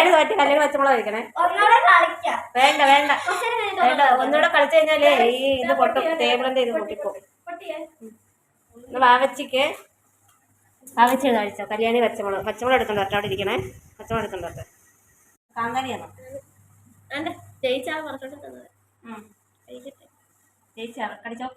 കല്യാണി തോറ്റ് കല്യാണി പച്ചമുളക് കഴിക്കണേ. വേണ്ട വേണ്ട വേണ്ട, ഒന്നുകൂടെ കളിച്ചു കഴിഞ്ഞാലേ ഈ ഇത് പൊട്ടും, ടേബിളിന്റെ ഇത് പൊട്ടിപ്പോ. വാവച്ചിക്ക് വാവച്ചി കഴിച്ചോ കല്യാണി പച്ചമുളക്. പച്ചമുളക് എടുത്തോണ്ട് അവിടെ ഇരിക്കണേ. പച്ചമുളക് എടുത്തോണ്ട് കാന്താരിയാണോ വേണ്ട? ജയിച്ചാ പറഞ്ഞോട്ട് തന്നത്. ജയിച്ചാ കടിച്ചോ.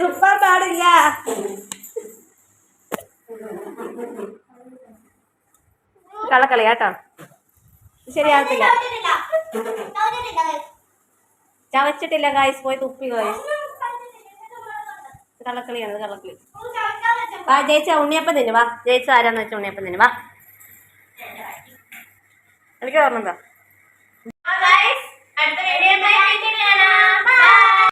തുപ്പാൻ പാടില്ല. കള്ളക്കളി കേട്ടോ, ശരിയാകത്തില്ല. ചവച്ചിട്ടില്ല ഗായ്സ്, പോയി തുപ്പി ഗായ്സ്. കള്ളക്കളിയാണ്, കള്ളക്കളി. വാ ജയിച്ച ഉണ്ണിയപ്പം തിന്നു വാ. ജയിച്ച ആരാന്ന് വെച്ചാൽ ഉണ്ണിയപ്പം തിന്നു വാ. എനിക്ക് ഓർമ്മ.